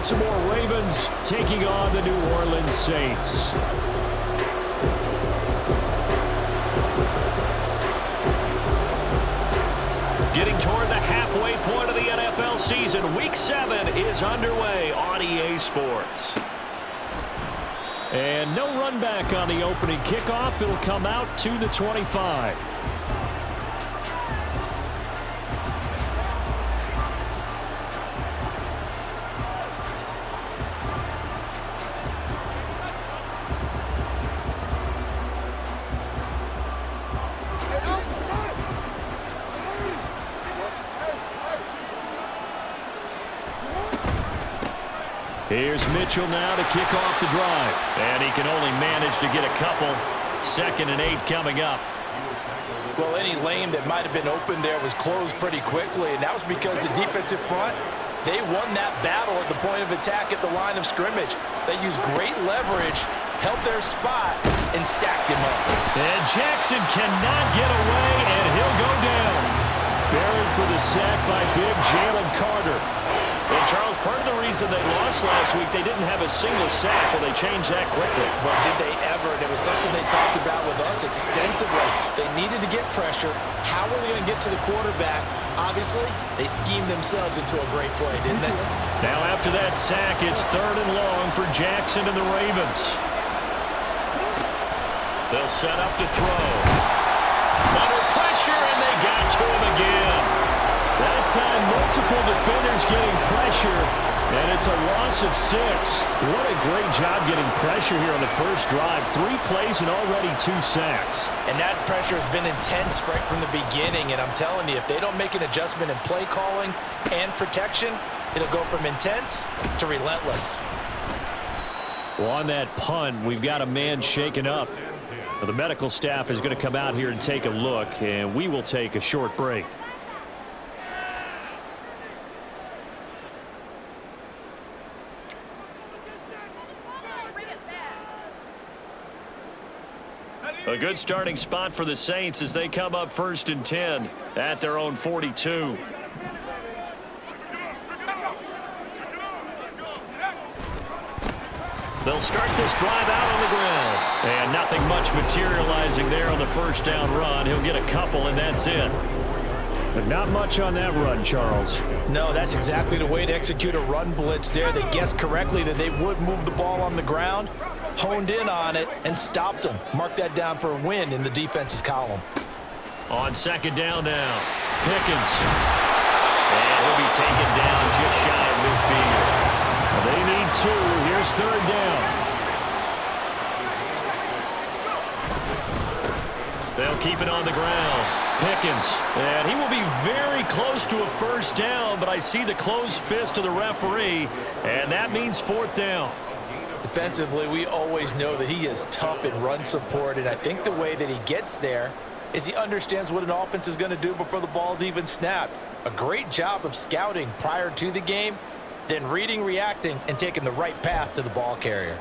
Baltimore Ravens taking on the New Orleans Saints. Getting toward the halfway point of the NFL season, Week 7 is underway on EA Sports. And no run back on the opening kickoff. It'll come out to the 25. Here's Mitchell now to kick off the drive. And he can only manage to get a couple. 2nd and 8 coming up. Well, any lane that might have been open there was closed pretty quickly, and that was because the defensive front, they won that battle at the point of attack at the line of scrimmage. They used great leverage, held their spot, and stacked him up. And Jackson cannot get away, and he'll go down. Buried for the sack by big Jalen Carter. And, Charles, part of the reason they lost last week, they didn't have a single sack. Well, they changed that quickly. But did they ever? And it was something they talked about with us extensively. They needed to get pressure. How were they going to get to the quarterback? Obviously, they schemed themselves into a great play, didn't they? Now, after that sack, it's 3rd and long for Jackson and the Ravens. They'll set up to throw. Under pressure, and they got to him again. That time, multiple defenders getting pressure, and it's a loss of 6. What a great job getting pressure here on the first drive. 3 plays and already 2 sacks. And that pressure has been intense right from the beginning, and I'm telling you, if they don't make an adjustment in play calling and protection, it'll go from intense to relentless. Well, on that punt, we've got a man shaken up. Well, the medical staff is going to come out here and take a look, and we will take a short break. A good starting spot for the Saints as they come up 1st and 10 at their own 42. They'll start this drive out on the ground. And nothing much materializing there on the first down run. He'll get a couple, and that's it. But not much on that run, Charles. No, that's exactly the way to execute a run blitz there. They guessed correctly that they would move the ball on the ground, honed in on it, and stopped them. Mark that down for a win in the defense's column. On 2nd down now, Pickens. And he'll be taken down just shy of midfield. Well, they need 2. Here's 3rd down. They'll keep it on the ground. Pickens, and he will be very close to a first down, but I see the closed fist of the referee, and that means 4th down. Defensively, we always know that he is tough in run support, and I think the way that he gets there is he understands what an offense is going to do before the ball's even snapped. A great job of scouting prior to the game, then reading, reacting, and taking the right path to the ball carrier.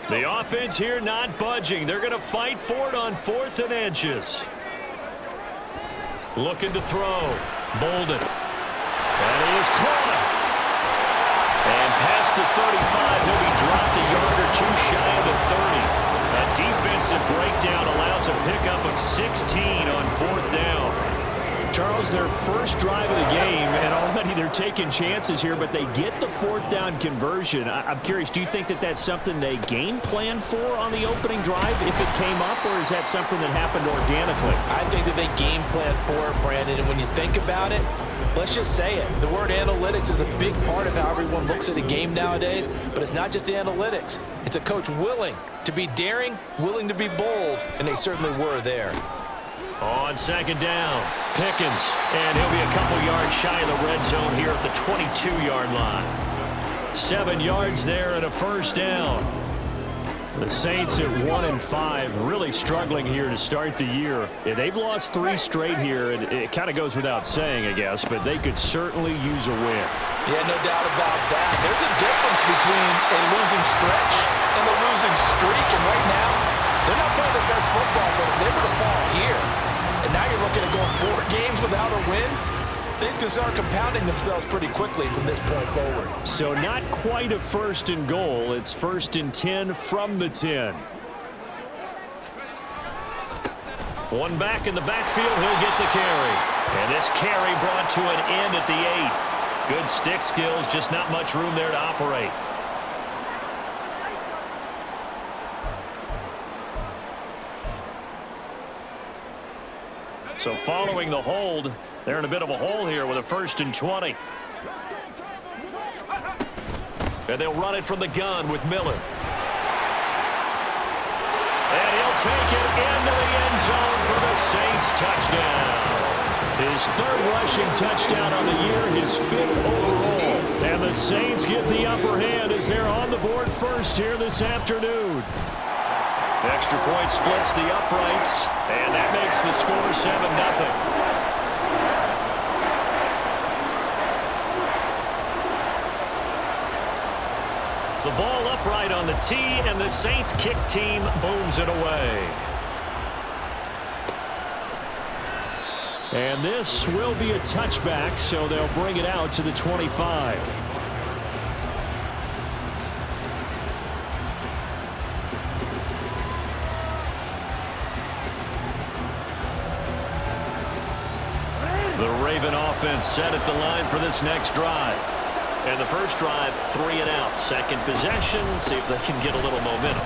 The offense here not budging. They're going to fight for it on 4th and inches. Looking to throw. Bolden. That is caught. And past the 35, he'll be dropped a yard or 2 shy of the 30. A defensive breakdown allows a pickup of 16 on 4th down. Charles, their first drive of the game, and already they're taking chances here, but they get the 4th down conversion. I'm curious, do you think that that's something they game planned for on the opening drive if it came up, or is that something that happened organically? I think that they game planned for it, Brandon, and when you think about it, let's just say it. The word analytics is a big part of how everyone looks at a game nowadays, but it's not just the analytics. It's a coach willing to be daring, willing to be bold, and they certainly were there. On 2nd down, Pickens, and he'll be a couple yards shy of the red zone here at the 22-yard line. 7 yards there and a first down. The Saints at 1-5, really struggling here to start the year. They've lost 3 straight here, and it kind of goes without saying, I guess, but they could certainly use a win. Yeah, no doubt about that. There's a difference between a losing stretch and a losing streak, and right now, they're not playing their best football, but if they were to fall here, and now you're looking at going 4 games without a win, things can start compounding themselves pretty quickly from this point forward. So not quite a 1st and goal. It's 1st and 10 from the 10. One back in the backfield. He'll get the carry. And this carry brought to an end at the 8. Good stick skills, just not much room there to operate. So following the hold, they're in a bit of a hole here with a 1st and 20. And they'll run it from the gun with Miller. And he'll take it into the end zone for the Saints touchdown. His 3rd rushing touchdown on the year, his 5th overall. And the Saints get the upper hand as they're on the board first here this afternoon. Extra point splits the uprights, and that makes the score 7-0. The ball upright on the tee, and the Saints kick team booms it away. And this will be a touchback, so they'll bring it out to the 25. The Raven offense set at the line for this next drive. And the first drive, 3 and out. Second possession, see if they can get a little momentum.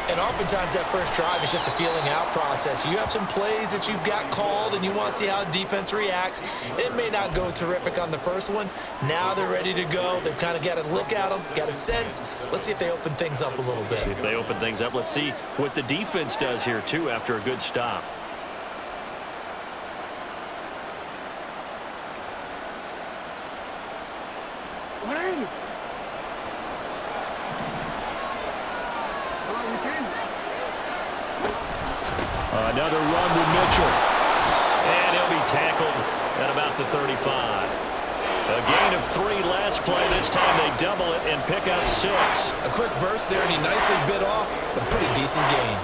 And oftentimes that first drive is just a feeling out process. You have some plays that you've got called and you want to see how defense reacts. It may not go terrific on the first one. Now they're ready to go. They've kind of got a look at them, got a sense. Let's see if they open things up a little bit. See if they open things up. Let's see what the defense does here, too, after a good stop. Another run with Mitchell. And he'll be tackled at about the 35. A gain of 3 last play. This time they double it and pick up 6. A quick burst there, and he nicely bit off a pretty decent gain.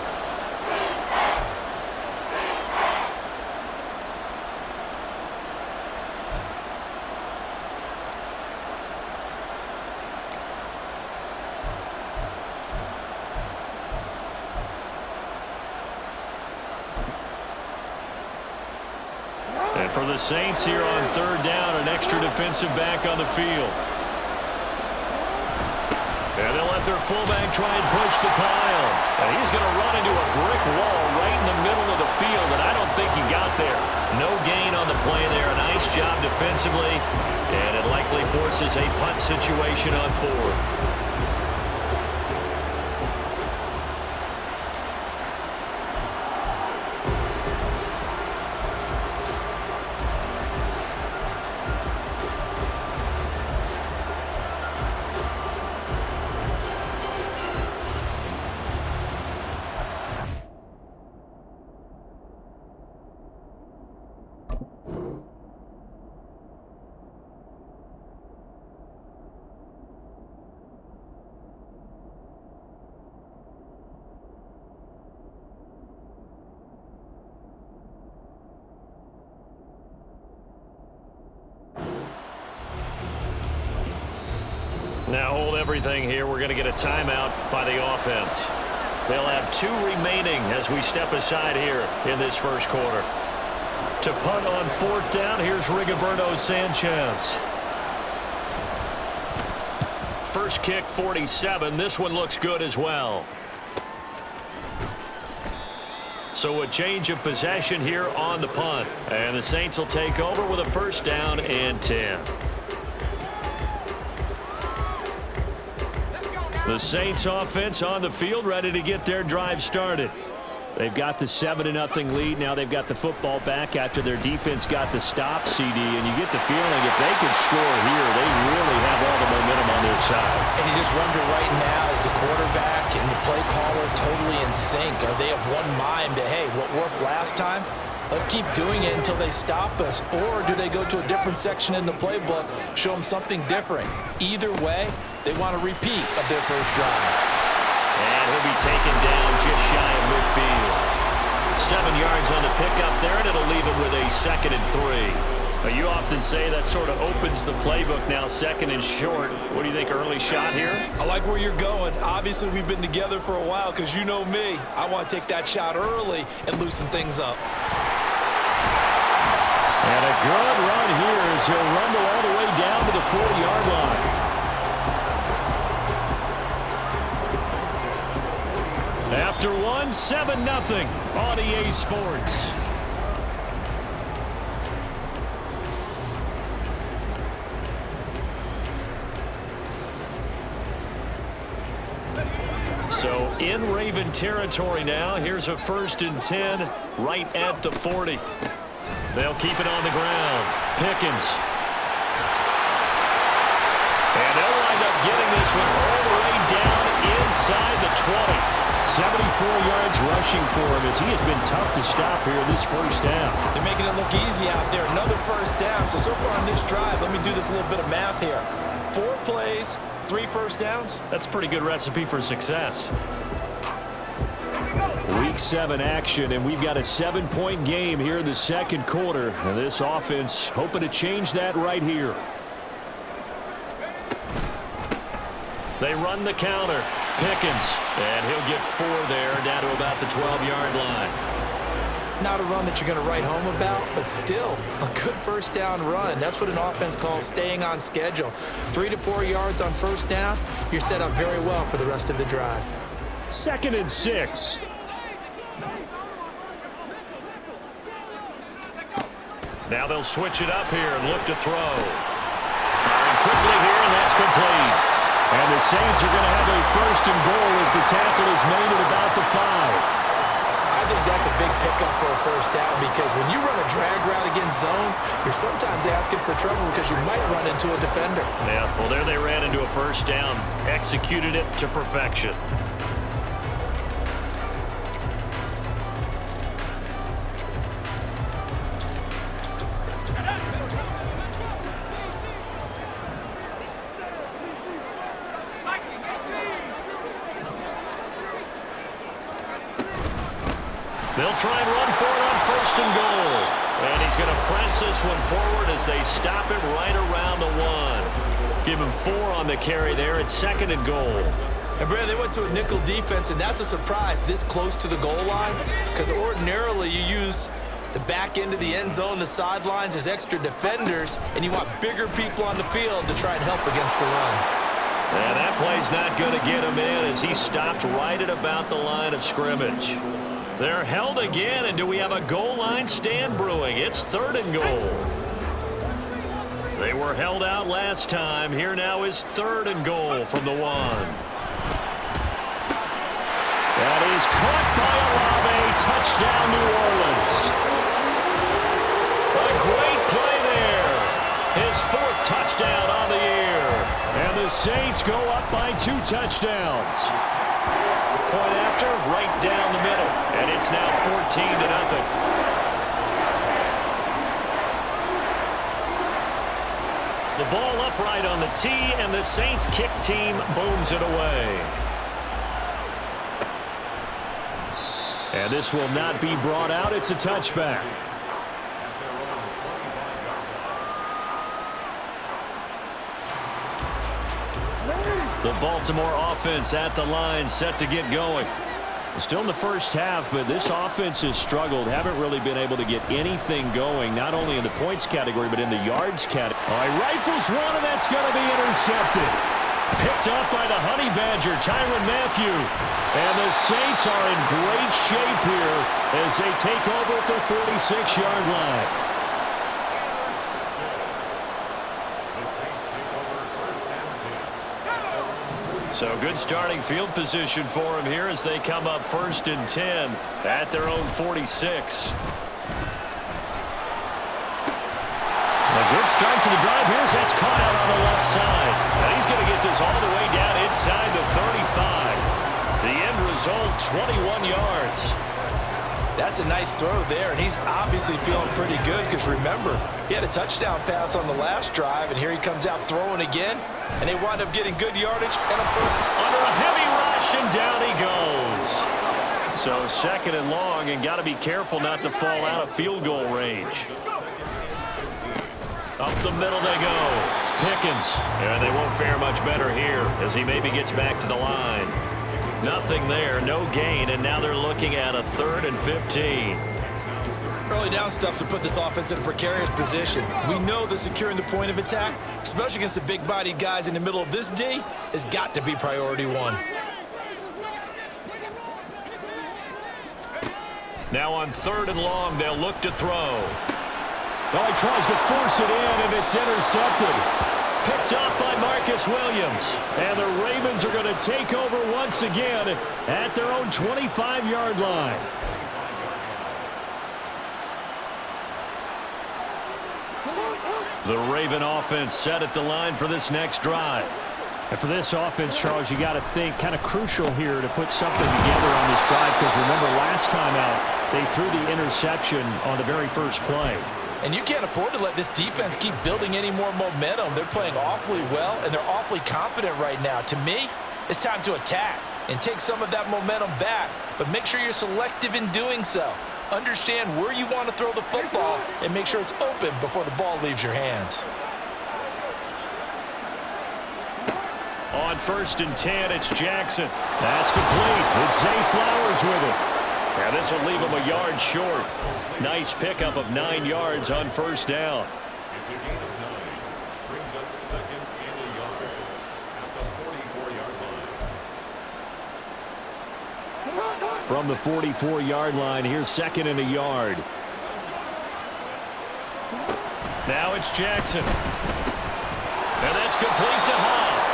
For the Saints here on 3rd down, an extra defensive back on the field. And they'll let their fullback try and push the pile. And he's going to run into a brick wall right in the middle of the field, and I don't think he got there. No gain on the play there. A nice job defensively, and it likely forces a punt situation on 4th. Now hold everything here. We're going to get a timeout by the offense. They'll have 2 remaining as we step aside here in this first quarter. To punt on 4th down, here's Rigoberto Sanchez. First kick, 47. This one looks good as well. So a change of possession here on the punt. And the Saints will take over with a 1st down and 10. The Saints offense on the field, ready to get their drive started. They've got the 7-0 lead. Now they've got the football back after their defense got the stop, CD. And you get the feeling if they could score here, they really have all the momentum on their side. And you just wonder right now, is the quarterback and the play caller totally in sync? Are they of one mind that, hey, what worked last time, let's keep doing it until they stop us? Or do they go to a different section in the playbook, show them something different? Either way, they want a repeat of their first drive. And he'll be taken down just shy of midfield. 7 yards on the pickup there, and it'll leave him with a 2nd and 3. Well, you often say that sort of opens the playbook now, second and short. What do you think, early shot here? I like where you're going. Obviously, we've been together for a while because you know me. I want to take that shot early and loosen things up. And a good run here as he'll rumble all the way down to the 40-yard line. After one, 7-0 on EA Sports. So in Raven territory now. Here's a 1st and 10 right at the 40. They'll keep it on the ground. Pickens. And they'll wind up getting this one all the way down inside the 20. 74 yards rushing for him as he has been tough to stop here this first down. They're making it look easy out there. Another first down. So far on this drive, let me do this little bit of math here. 4 plays, 3 first downs. That's a pretty good recipe for success. Week 7 action, and we've got a 7-point game here in the second quarter. And this offense hoping to change that right here. They run the counter. Pickens, and he'll get 4 there, down to about the 12-yard line. Not a run that you're going to write home about, but still a good first down run. That's what an offense calls staying on schedule. 3 to 4 yards on first down, you're set up very well for the rest of the drive. 2nd and 6. Now they'll switch it up here and look to throw. Firing quickly here, and that's complete. And the Saints are going to have a 1st and goal as the tackle is made at about the 5. I think that's a big pickup for a first down because when you run a drag route against zone, you're sometimes asking for trouble because you might run into a defender. Yeah, well, there they ran into a first down. Executed it to perfection. They'll try and run for it on 1st and goal. And he's going to press this one forward as they stop it right around the 1. Give him 4 on the carry there at 2nd and goal. And, Brad, they went to a nickel defense, and that's a surprise this close to the goal line because ordinarily you use the back end of the end zone, the sidelines as extra defenders, and you want bigger people on the field to try and help against the run. And that play's not going to get him in as he stopped right at about the line of scrimmage. They're held again, and do we have a goal line stand brewing? It's 3rd and goal. They were held out last time. Here now is 3rd and goal from the 1. That is caught by Olave. Touchdown, New Orleans. A great play there. His 4th touchdown on the year. And the Saints go up by 2 touchdowns. Point after, right down the middle. And it's now 14-0. The ball upright on the tee, and the Saints kick team booms it away. And this will not be brought out. It's a touchback. The Baltimore offense at the line, set to get going. Still in the first half, but this offense has struggled. Haven't really been able to get anything going, not only in the points category, but in the yards category. All right, rifles one, and that's going to be intercepted. Picked up by the Honey Badger, Tyrann Mathieu. And the Saints are in great shape here as they take over at their 46-yard line. So good starting field position for him here as they come up 1st and 10 at their own 46. A good start to the drive here as that's caught out on the left side. And he's going to get this all the way down inside the 35. The end result, 21 yards. That's a nice throw there, and he's obviously feeling pretty good because remember, he had a touchdown pass on the last drive, and here he comes out throwing again, and they wind up getting good yardage and a under a heavy rush, and down he goes. So 2nd and long, and got to be careful not to fall out of field goal range. Up the middle they go. Pickens. And they won't fare much better here as he maybe gets back to the line. Nothing there, no gain, and now they're looking at a 3rd and 15. Early down stuffs to put this offense in a precarious position. We know that securing the point of attack, especially against the big-bodied guys in the middle of this D, has got to be priority one. Now on 3rd and long, they'll look to throw. Well, he tries to force it in, and it's intercepted. Picked off by Marcus Williams. And the Ravens are going to take over once again at their own 25-yard line. The Raven offense set at the line for this next drive. And for this offense, Charles, you got to think kind of crucial here to put something together on this drive, because remember last time out, they threw the interception on the very first play. And you can't afford to let this defense keep building any more momentum. They're playing awfully well, and they're awfully confident right now. To me, it's time to attack and take some of that momentum back, but make sure you're selective in doing so. Understand where you want to throw the football and make sure it's open before the ball leaves your hands. On 1st and 10, it's Jackson. That's complete. It's Zay Flowers with it. Yeah, this will leave him a yard short. Nice pickup of 9 yards on 1st down. It's a gain of 9. Brings up 2nd and a yard at the 44-yard line. From the 44-yard line, here's 2nd and a yard. Now it's Jackson. And that's complete to Huff.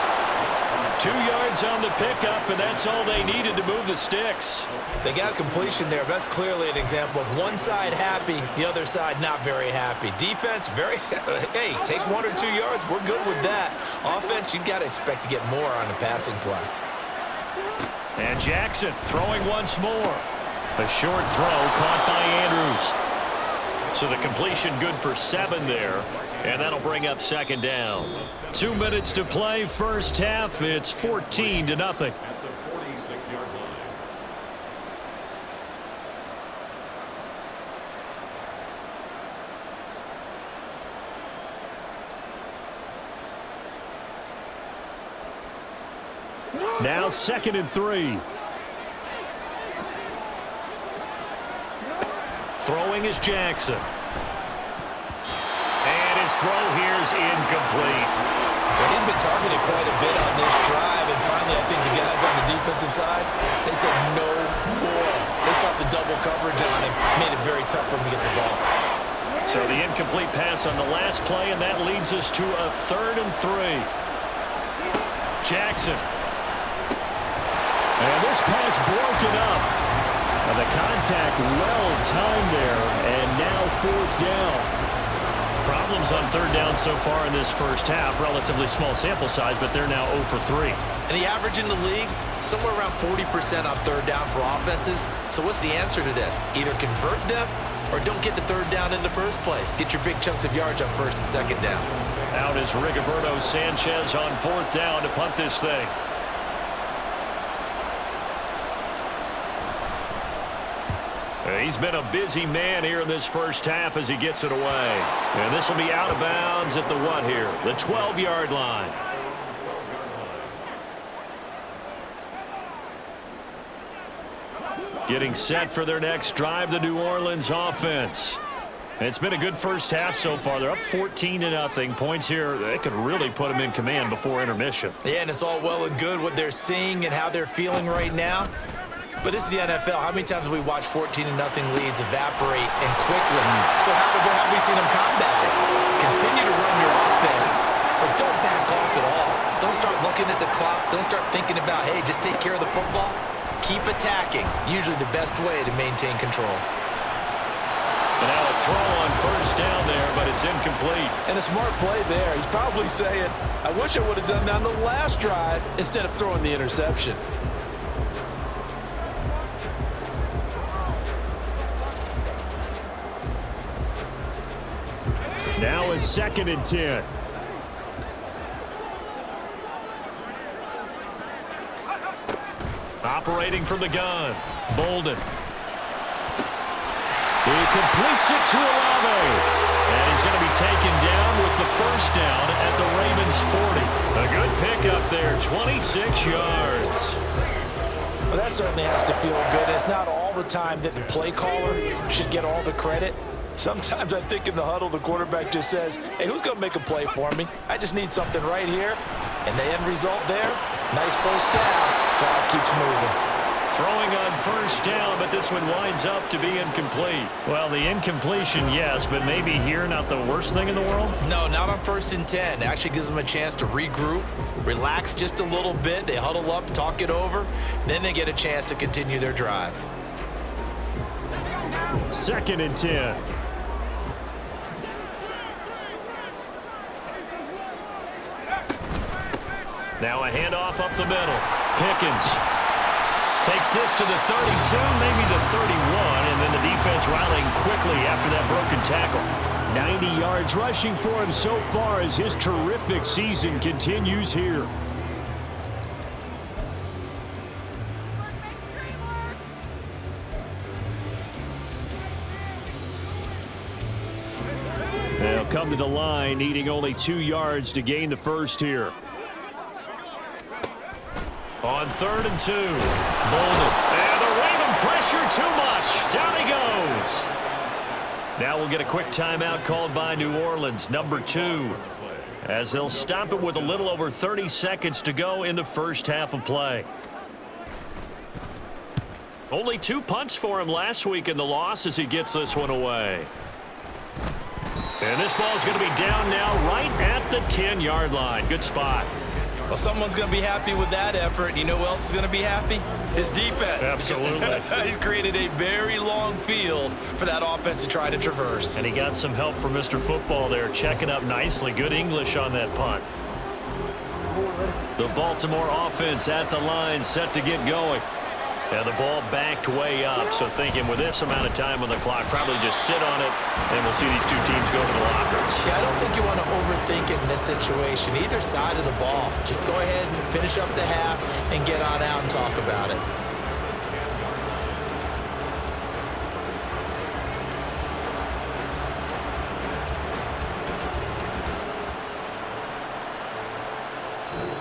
2 yards on the pickup, and that's all they needed to move the sticks. They got a completion there. That's clearly an example of one side happy, the other side not very happy. Defense, very, hey, take 1 or 2 yards. We're good with that. Offense, you got to expect to get more on the passing play. And Jackson throwing once more. A short throw caught by Andrews. So the completion good for 7 there. And that'll bring up 2nd down. 2 minutes to play, first half. It's 14-0. At the 46-yard line. Now 2nd and 3. Throwing is Jackson. And his throw here is incomplete. Well, he'd been targeted quite a bit on this drive, and finally I think the guys on the defensive side, they said no more. They slapped the double coverage on him, made it very tough for him to get the ball. So the incomplete pass on the last play, and that leads us to a 3rd and 3. Jackson. And this pass broken up. And the contact well timed there, and now 4th down. Problems on 3rd down so far in this first half. Relatively small sample size, but they're now 0 for 3. And the average in the league, somewhere around 40% on 3rd down for offenses. So what's the answer to this? Either convert them or don't get to 3rd down in the first place. Get your big chunks of yards on 1st and 2nd down. Out is Rigoberto Sanchez on 4th down to punt this thing. He's been a busy man here in this first half as he gets it away. And this will be out of bounds at the what here? The 12-yard line. Getting set for their next drive, the New Orleans offense. It's been a good first half so far. They're up 14-0. Points here, they could really put them in command before intermission. Yeah, and it's all well and good what they're seeing and how they're feeling right now. But this is the NFL. How many times have we watched 14-0 leads evaporate and quickly? So how have we seen them combat it? Continue to run your offense, but don't back off at all. Don't start looking at the clock. Don't start thinking about, hey, just take care of the football. Keep attacking. Usually the best way to maintain control. And now a throw on 1st down there, but it's incomplete. And a smart play there. He's probably saying, I wish I would have done that on the last drive instead of throwing the interception. Now is 2nd and 10. Operating from the gun, Bolden. He completes it to Olave. And he's going to be taken down with the first down at the Ravens 40. A good pickup there, 26 yards. Well, that certainly has to feel good. It's not all the time that the play caller should get all the credit. Sometimes I think in the huddle, the quarterback just says, hey, who's going to make a play for me? I just need something right here. And the end result there, nice first down. Drive keeps moving. Throwing on first down, but this one winds up to be incomplete. Well, the incompletion, yes, but maybe here not the worst thing in the world? No, not on 1st and 10. It actually gives them a chance to regroup, relax just a little bit. They huddle up, talk it over. Then they get a chance to continue their drive. 2nd and 10. Now a handoff up the middle. Pickens takes this to the 32, maybe the 31, and then the defense rallying quickly after that broken tackle. 90 yards rushing for him so far as his terrific season continues here. They'll come to the line, needing only 2 yards to gain the first here. On 3rd and 2, Bolden. And the Raven pressure too much. Down he goes. Now we'll get a quick timeout called by New Orleans, number 2, as they'll stop it with a little over 30 seconds to go in the first half of play. Only 2 punts for him last week in the loss as he gets this one away. And this ball's going to be down now right at the 10-yard line. Good spot. Well, someone's going to be happy with that effort. You know who else is going to be happy? His defense. Absolutely. He's created a very long field for that offense to try to traverse. And he got some help from Mr. Football there, checking up nicely. Good English on that punt. The Baltimore offense at the line, set to get going. And the ball backed way up, so thinking with this amount of time on the clock, probably just sit on it, and we'll see these two teams go to the lockers. Yeah, I don't think you want to overthink it in this situation. Either side of the ball. Just go ahead and finish up the half and get on out and talk about it.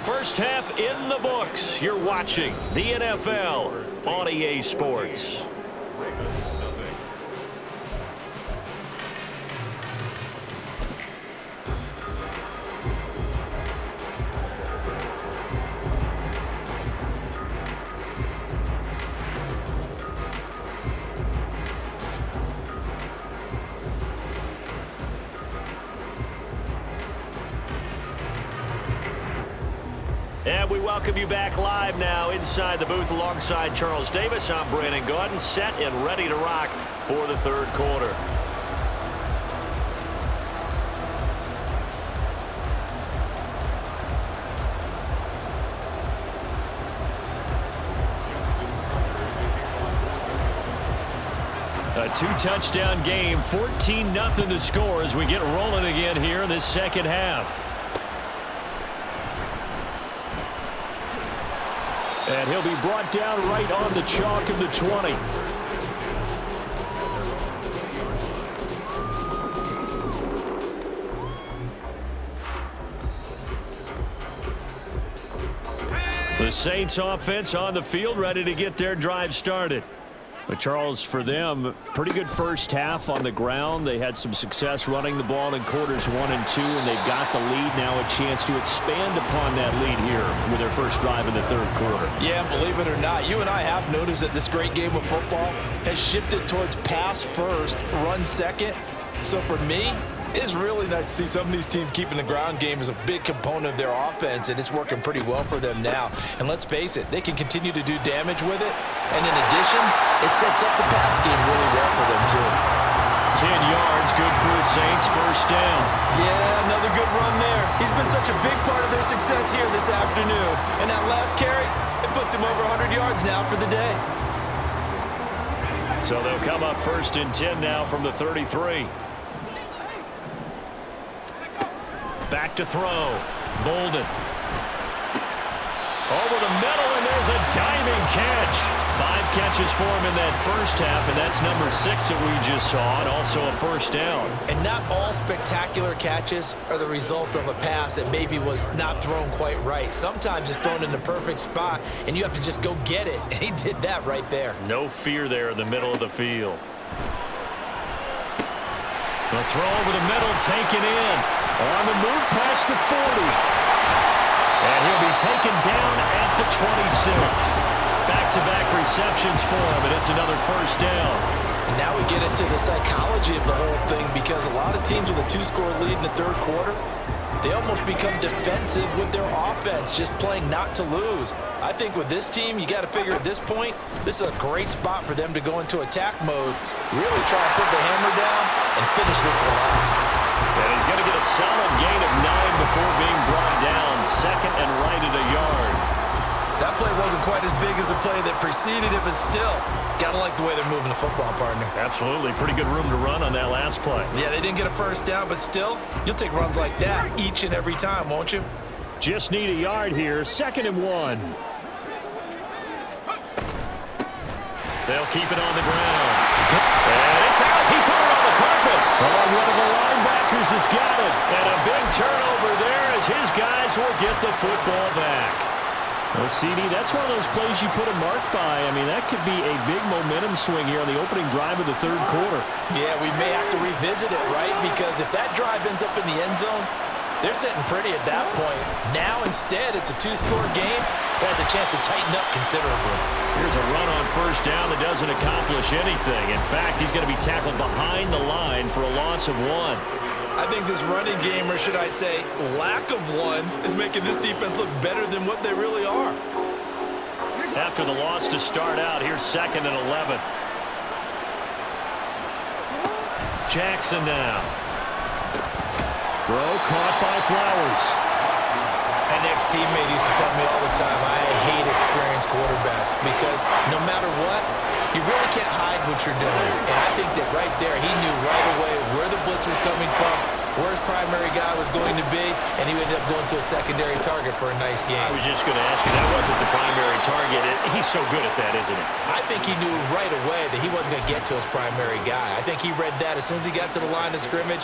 First half in the books. You're watching the NFL on EA Sports. Ravens nothing. And we welcome you back live now inside the booth alongside Charles Davis. I'm Brandon Gaudin, set and ready to rock for the third quarter. A 2-touchdown game, 14-0 to score as we get rolling again here in this second half. And he'll be brought down right on the chalk of the 20. The Saints offense on the field, ready to get their drive started. But Charles, for them, pretty good first half on the ground. They had some success running the ball in quarters 1 and 2, and they've got the lead now, a chance to expand upon that lead here with their first drive in the third quarter. Yeah, believe it or not, you and I have noticed that this great game of football has shifted towards pass first, run second. So for me, it's really nice to see some of these teams keeping the ground game as a big component of their offense, and it's working pretty well for them now. And let's face it, they can continue to do damage with it. And in addition, it sets up the pass game really well for them, too. 10 yards, good for the Saints, first down. Yeah, another good run there. He's been such a big part of their success here this afternoon. And that last carry, it puts him over 100 yards now for the day. So they'll come up 1st and 10 now from the 33. Back to throw. Bolden. Over the middle, and there's a diving catch. 5 catches for him in that first half, and that's number 6 that we just saw, and also a first down. And not all spectacular catches are the result of a pass that maybe was not thrown quite right. Sometimes it's thrown in the perfect spot, and you have to just go get it. And he did that right there. No fear there in the middle of the field. The throw over the middle, taken in. On the move past the 40. And he'll be taken down at the 26. Back-to-back receptions for him, and it's another first down. And now we get into the psychology of the whole thing, because a lot of teams with a 2-score lead in the third quarter, they almost become defensive with their offense, just playing not to lose. I think with this team, you got to figure at this point, this is a great spot for them to go into attack mode, really try and put the hammer down and finish this one off. And he's going to get a solid gain of 9 before being brought down, second and right at a yard. That play wasn't quite as big as the play that preceded it, but still, gotta like the way they're moving the football, partner. Absolutely. Pretty good room to run on that last play. Yeah, they didn't get a first down, but still, you'll take runs like that each and every time, won't you? Just need a yard here, second and 1. They'll keep it on the ground. And it's out. He put it on the carpet. Oh, one of the linebackers has got it. And a big turnover there as his guys will get the football back. Well, CD, that's one of those plays you put a mark by. I mean, that could be a big momentum swing here on the opening drive of the third quarter. Yeah, we may have to revisit it, right? Because if that drive ends up in the end zone, they're sitting pretty at that point. Now, instead, it's a 2-score game. That has a chance to tighten up considerably. Here's a run on first down that doesn't accomplish anything. In fact, he's going to be tackled behind the line for a loss of 1. I think this running game, or should I say lack of one, is making this defense look better than what they really are. After the loss to start out, here's second and 11. Jackson now. Throw caught by Flowers. An ex-teammate used to tell me all the time, I hate experienced quarterbacks because no matter what, you really can't hide what you're doing. And I think that right there, he knew right away where the blitz was coming from, where his primary guy was going to be, and he ended up going to a secondary target for a nice game. I was just going to ask you, that wasn't the primary target. He's so good at that, isn't he? I think he knew right away that he wasn't going to get to his primary guy. I think he read that as soon as he got to the line of scrimmage,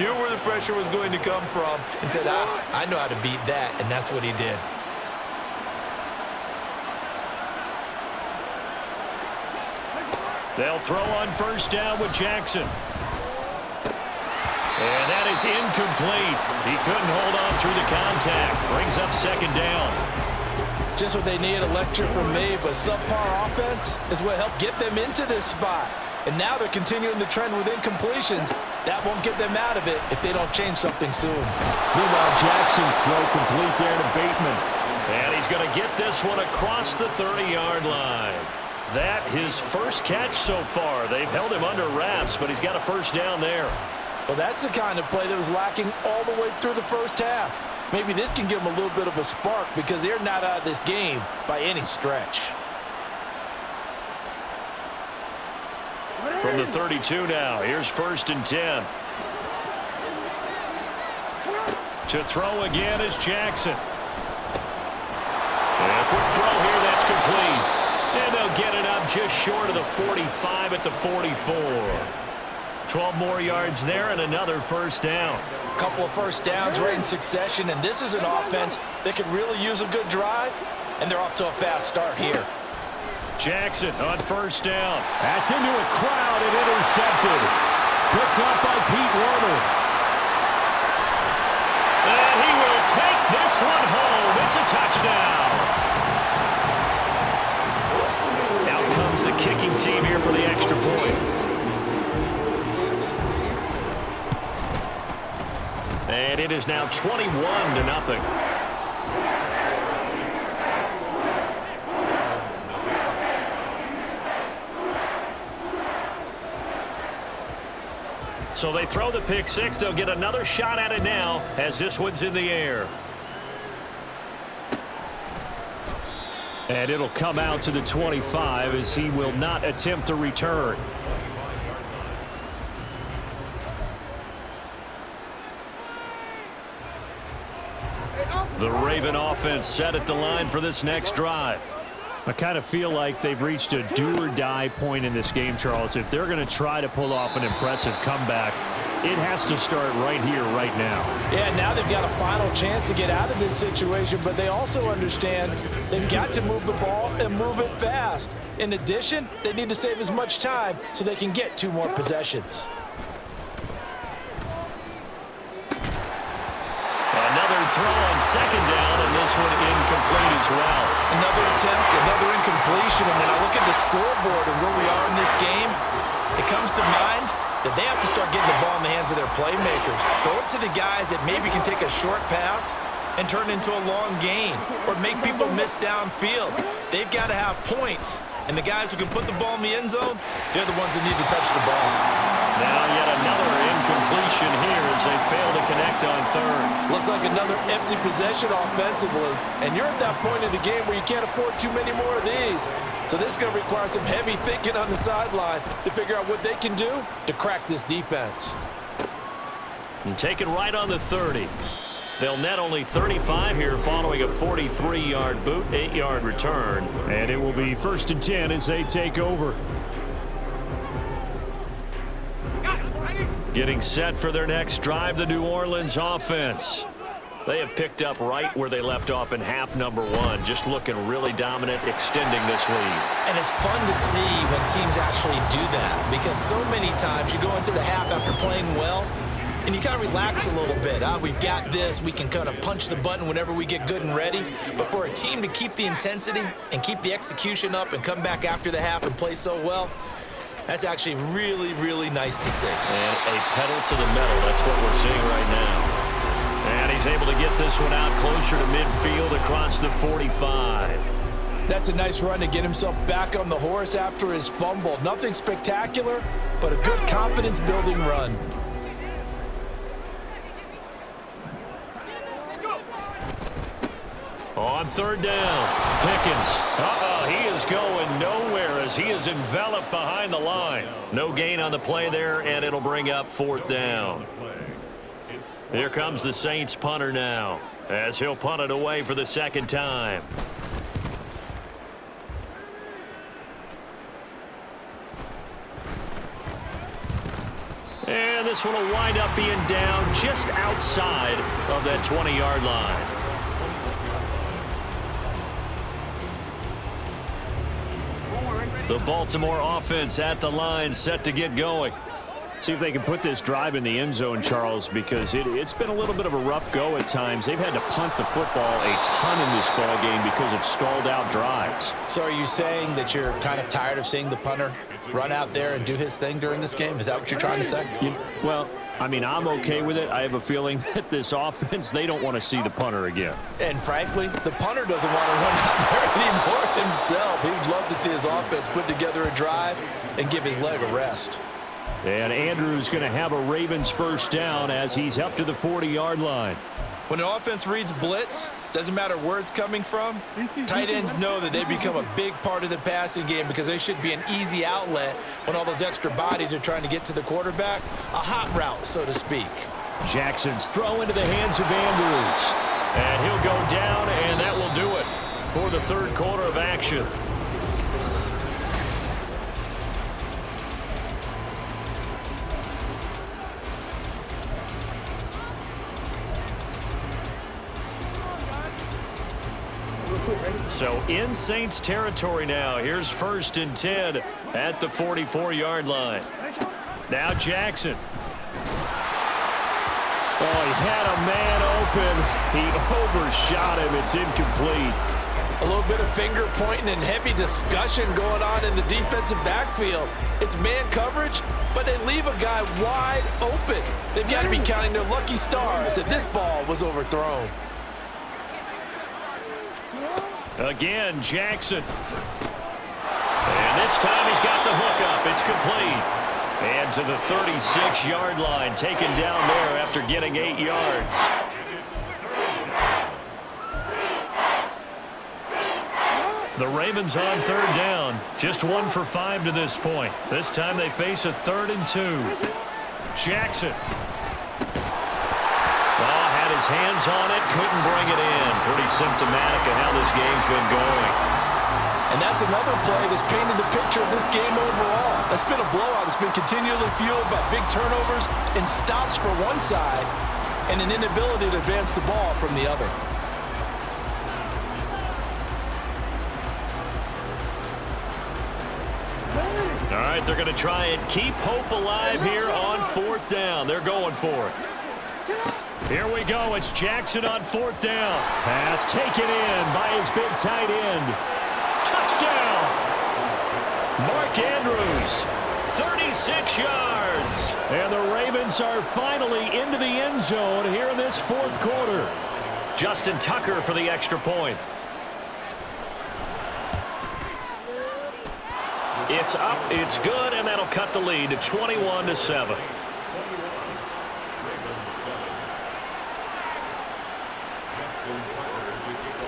knew where the pressure was going to come from, and said, I know how to beat that, and that's what he did. They'll throw on first down with Jackson. And that is incomplete. He couldn't hold on through the contact. Brings up second down. Just what they need, a lecture from me, but subpar offense is what helped get them into this spot. And now they're continuing the trend with incompletions. That won't get them out of it if they don't change something soon. Meanwhile, Jackson's throw complete there to Bateman. And he's going to get this one across the 30-yard line. That his first catch so far. They've held him under wraps, but he's got a first down there. Well, that's the kind of play that was lacking all the way through the first half. Maybe this can give them a little bit of a spark because they're not out of this game by any stretch. From the 32 now, here's first and 10. To throw again is Jackson. And a quick throw here, that's complete. And they'll get it up just short of the 45 at the 44. 12 more yards there and another first down. A couple of first downs right in succession, and this is an offense that could really use a good drive, and they're off to a fast start here. Jackson on first down. That's into a crowd and intercepted. Picked up by Pete Warner. And he will take this one home. It's a touchdown. Out comes the kicking team here for the extra point. And it is now 21-0. So they throw the pick six. They'll get another shot at it now as this one's in the air. And it'll come out to the 25 as he will not attempt to return. The Raven offense set at the line for this next drive. I kind of feel like they've reached a do-or-die point in this game, Charles. If they're going to try to pull off an impressive comeback, it has to start right here, right now. Yeah, now they've got a final chance to get out of this situation, but they also understand they've got to move the ball and move it fast. In addition, they need to save as much time so they can get 2 more possessions. Another throw on second down, and this one incomplete as well. Another attempt, another incompletion, and when I look at the scoreboard and where we are in this game, it comes to mind that they have to start getting the ball in the hands of their playmakers. Throw it to the guys that maybe can take a short pass and turn it into a long gain or make people miss downfield. They've got to have points, and the guys who can put the ball in the end zone, they're the ones that need to touch the ball. Now yet another incompletion here as they fail to connect on third. Looks like another empty possession offensively, and you're at that point in the game where you can't afford too many more of these. So this is going to require some heavy thinking on the sideline to figure out what they can do to crack this defense. And taken right on the 30. They'll net only 35 here following a 43-yard boot, 8-yard return. And it will be 1st and 10 as they take over. Getting set for their next drive, the New Orleans offense. They have picked up right where they left off in half number 1, just looking really dominant, extending this lead. And it's fun to see when teams actually do that, because so many times you go into the half after playing well, and you kind of relax a little bit. We've got this. We can kind of punch the button whenever we get good and ready. But for a team to keep the intensity and keep the execution up and come back after the half and play so well, that's actually really, really nice to see. And a pedal to the metal. That's what we're seeing right now. And he's able to get this one out closer to midfield across the 45. That's a nice run to get himself back on the horse after his fumble. Nothing spectacular, but a good confidence-building run. On 3rd down, Pickens. He is going nowhere as he is enveloped behind the line. No gain on the play there, and it'll bring up 4th down. Here comes the Saints punter now as he'll punt it away for the 2nd time. And this one will wind up being down just outside of that 20-yard line. The Baltimore offense at the line, set to get going. See if they can put this drive in the end zone, Charles, because it's been a little bit of a rough go at times. They've had to punt the football a ton in this ball game because of stalled-out drives. So are you saying that you're kind of tired of seeing the punter run out there and do his thing during this game? Is that what you're trying to say? Well, I mean, I'm okay with it. I have a feeling that this offense, they don't want to see the punter again. And frankly, the punter doesn't want to run out there anymore himself. He would love to see his offense put together a drive and give his leg a rest. And Andrews going to have a Ravens 1st down as he's up to the 40-yard line. When an offense reads blitz, doesn't matter where it's coming from, tight ends know that they become a big part of the passing game because they should be an easy outlet when all those extra bodies are trying to get to the quarterback. A hot route, so to speak. Jackson's throw into the hands of Andrews. And he'll go down, and that will do it for the 3rd quarter of action. So in Saints territory now. Here's 1st and 10 at the 44-yard line. Now Jackson. Oh, he had a man open. He overshot him. It's incomplete. A little bit of finger pointing and heavy discussion going on in the defensive backfield. It's man coverage, but they leave a guy wide open. They've got to be counting their lucky stars that this ball was overthrown. Again, Jackson. And this time he's got the hook up. It's complete. And to the 36-yard line, taken down there after getting 8 yards. The Ravens on 3rd down. Just 1 for 5 to this point. This time they face a 3rd and 2. Jackson. Had his hands on it, couldn't bring it in. Pretty symptomatic of how this game's been going. And And that's another play that's painted the picture of this game overall. It's been a blowout. It's been continually fueled by big turnovers and stops for one side and an inability to advance the ball from the other. All right, they're going to try and keep hope alive here on 4th down. They're going for it. Here we go. It's Jackson on 4th down. Pass taken in by his big tight end. Touchdown. Mark Andrews, 36 yards. And the Ravens are finally into the end zone here in this 4th quarter. Justin Tucker for the extra point. It's up, it's good, and that'll cut the lead to 21-7.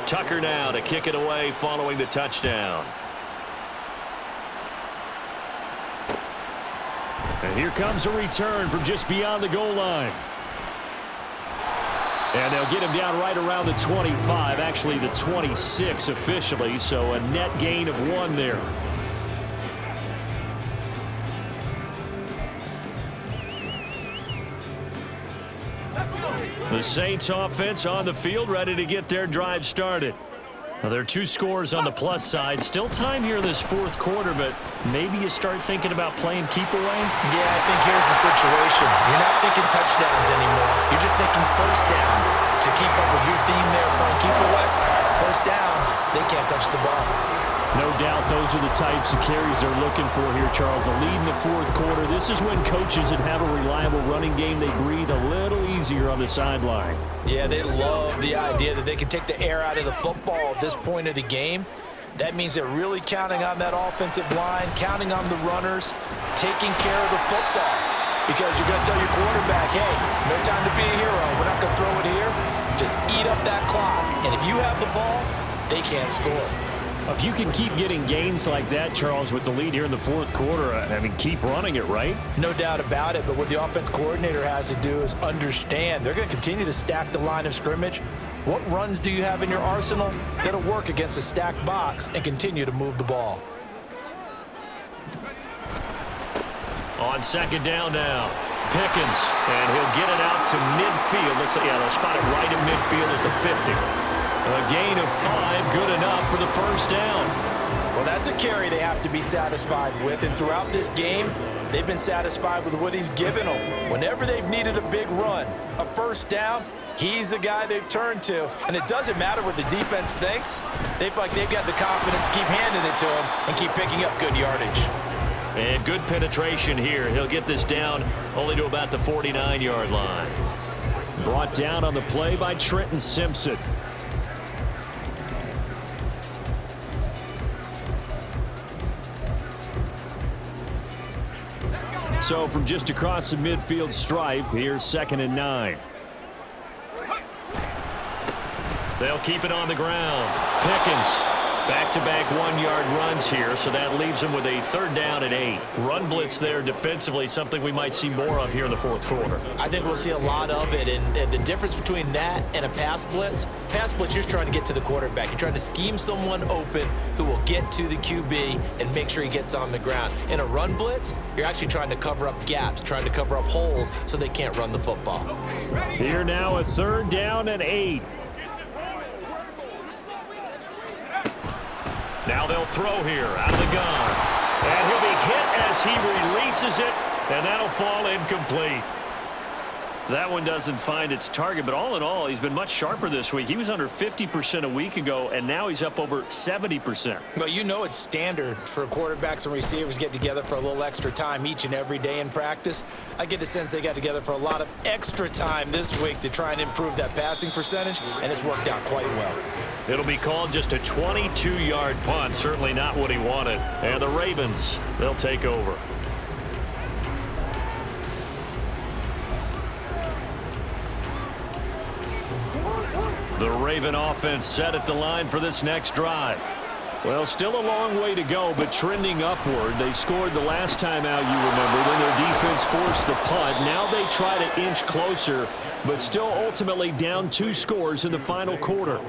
Tucker now to kick it away following the touchdown. And here comes a return from just beyond the goal line. And they'll get him down right around the 25, actually the 26 officially, so a net gain of 1 there. The Saints offense on the field, ready to get their drive started. Now, there are 2 scores on the plus side. Still time here in this 4th quarter, but maybe you start thinking about playing keep away? Yeah, I think here's the situation. You're not thinking touchdowns anymore. You're just thinking first downs. To keep up with your theme there, playing keep away, first downs, they can't touch the ball. No doubt those are the types of carries they're looking for here, Charles. The lead in the 4th quarter. This is when coaches that have a reliable running game, they breathe a little easier on the sideline. Yeah, they love the idea that they can take the air out of the football at this point of the game. That means they're really counting on that offensive line, counting on the runners, taking care of the football. Because you're going to tell your quarterback, hey, no time to be a hero. We're not going to throw it here. Just eat up that clock. And if you have the ball, they can't score. If you can keep getting gains like that, Charles, with the lead here in the 4th quarter, I mean, keep running it, right? No doubt about it, but what the offense coordinator has to do is understand they're going to continue to stack the line of scrimmage. What runs do you have in your arsenal that'll work against a stacked box and continue to move the ball? On 2nd down now, Pickens, and he'll get it out to midfield. Looks like, yeah, they'll spot it right in midfield at the 50. A gain of 5, good enough for the first down. Well, that's a carry they have to be satisfied with, and throughout this game, they've been satisfied with what he's given them. Whenever they've needed a big run, a first down, he's the guy they've turned to. And it doesn't matter what the defense thinks. They feel like they've got the confidence to keep handing it to him and keep picking up good yardage. And good penetration here. He'll get this down only to about the 49-yard line. Brought down on the play by Trenton Simpson. So from just across the midfield stripe, here's 2nd and 9. They'll keep it on the ground. Pickens, back-to-back 1-yard runs here, so that leaves them with a 3rd down and 8. Run blitz there defensively, something we might see more of here in the 4th quarter. I think we'll see a lot of it, and the difference between that and a pass blitz, you're just trying to get to the quarterback. You're trying to scheme someone open who will get to the QB and make sure he gets on the ground. In a run blitz, you're actually trying to cover up gaps, trying to cover up holes so they can't run the football. Here now a 3rd down and 8. Now they'll throw here out of the gun. And he'll be hit as he releases it, and that'll fall incomplete. That one doesn't find its target, but all in all, he's been much sharper this week. He was under 50% a week ago, and now he's up over 70%. Well, you know it's standard for quarterbacks and receivers to get together for a little extra time each and every day in practice. I get the sense they got together for a lot of extra time this week to try and improve that passing percentage, and it's worked out quite well. It'll be called just a 22-yard punt, certainly not what he wanted. And the Ravens, they'll take over. The Raven offense set at the line for this next drive. Well, still a long way to go, but trending upward. They scored the last time out, you remember. Then their defense forced the punt. Now they try to inch closer, but still ultimately down 2 scores in the final quarter.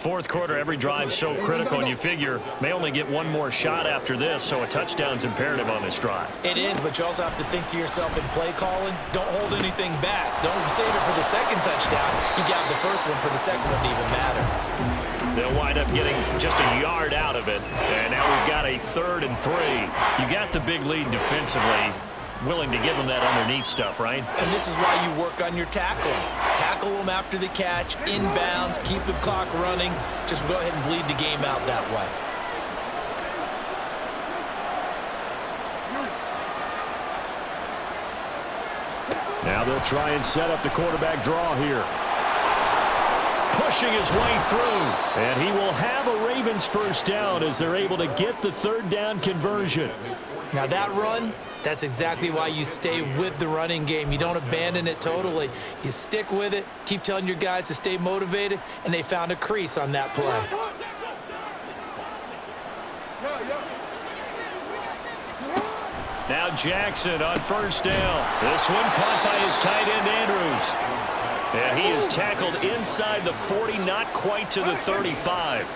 Fourth quarter, every drive's so critical, and you figure may only get one more shot after this, so a touchdown's imperative on this drive. It is, but you also have to think to yourself in play calling, don't hold anything back. Don't save it for the second touchdown. You got the first one for the second one to even matter. They'll wind up getting just a yard out of it, and now we've got a 3rd and 3. You got the big lead defensively. Willing to give them that underneath stuff, right? And this is why you work on your tackling. Tackle them after the catch, inbounds, keep the clock running. Just go ahead and bleed the game out that way. Now they'll try and set up the quarterback draw here. Pushing his way through. And he will have a Ravens first down as they're able to get the 3rd down conversion. Now that run, that's exactly why you stay with the running game. You don't abandon it totally. You stick with it, keep telling your guys to stay motivated, and they found a crease on that play. Now Jackson on first down. This one caught by his tight end Andrews. And he is tackled inside the 40, not quite to the 35.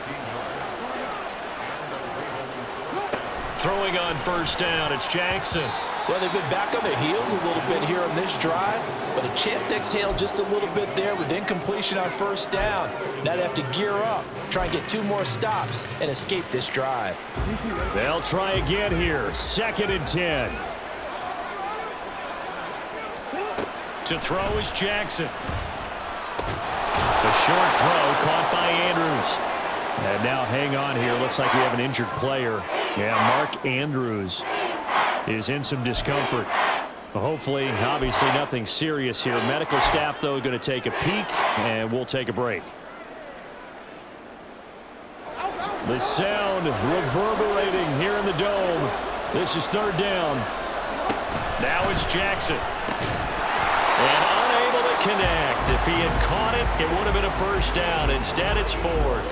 Throwing on first down, it's Jackson. Well, they've been back on their heels a little bit here on this drive, but a chance to exhale just a little bit there with incompletion on first down. Now they have to gear up, try and get 2 more stops, and escape this drive. They'll try again here, 2nd and 10. To throw is Jackson. The short throw caught by Andrews. And now hang on here. Looks like we have an injured player. Yeah, Mark Andrews is in some discomfort. Hopefully, obviously nothing serious here. Medical staff, though, going to take a peek, and we'll take a break. The sound reverberating here in the dome. This is 3rd down. Now it's Jackson. And unable to connect. If he had caught it, it would have been a first down. Instead, it's 4th.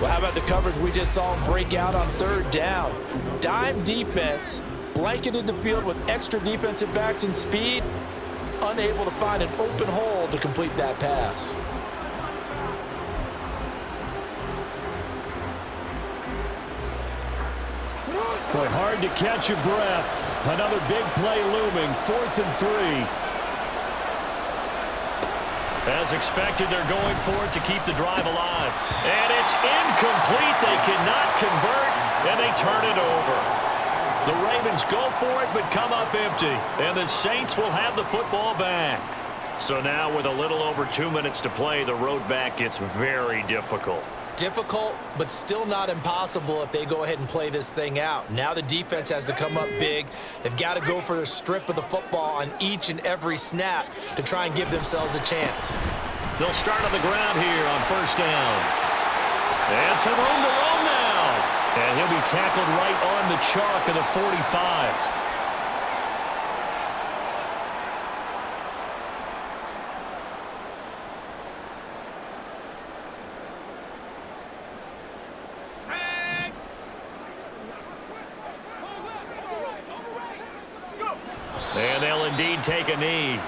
Well, how about the coverage we just saw him break out on 3rd down? Dime defense, blanketed the field with extra defensive backs and speed, unable to find an open hole to complete that pass. Boy, hard to catch your breath. Another big play looming, 4th and 3. As expected, they're going for it to keep the drive alive. And it's incomplete. They cannot convert, and they turn it over. The Ravens go for it, but come up empty. And the Saints will have the football back. So now with a little over 2 minutes to play, the road back gets very difficult. Difficult, but still not impossible if they go ahead and play this thing out. Now the defense has to come up big. They've got to go for the strip of the football on each and every snap to try and give themselves a chance. They'll start on the ground here on first down. And some room to roam now. And he'll be tackled right on the chalk of the 45. And they'll indeed take a knee.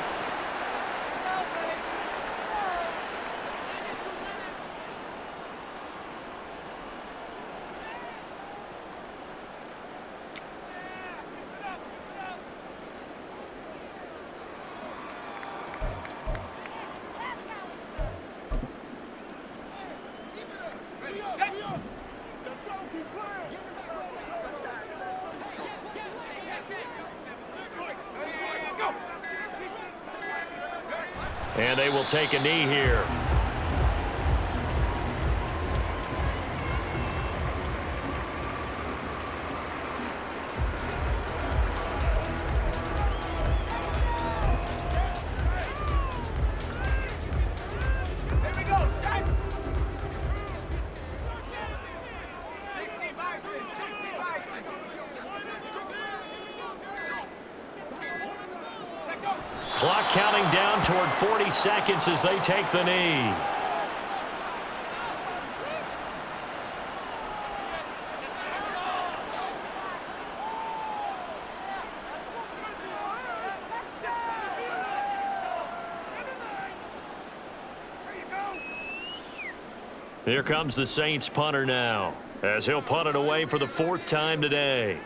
And they will take a knee here. Clock counting down toward 40 seconds as they take the knee. Here comes the Saints punter now, as he'll punt it away for the 4th time today.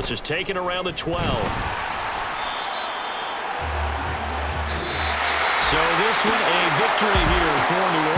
This is taken around the 12. So this one a victory here for New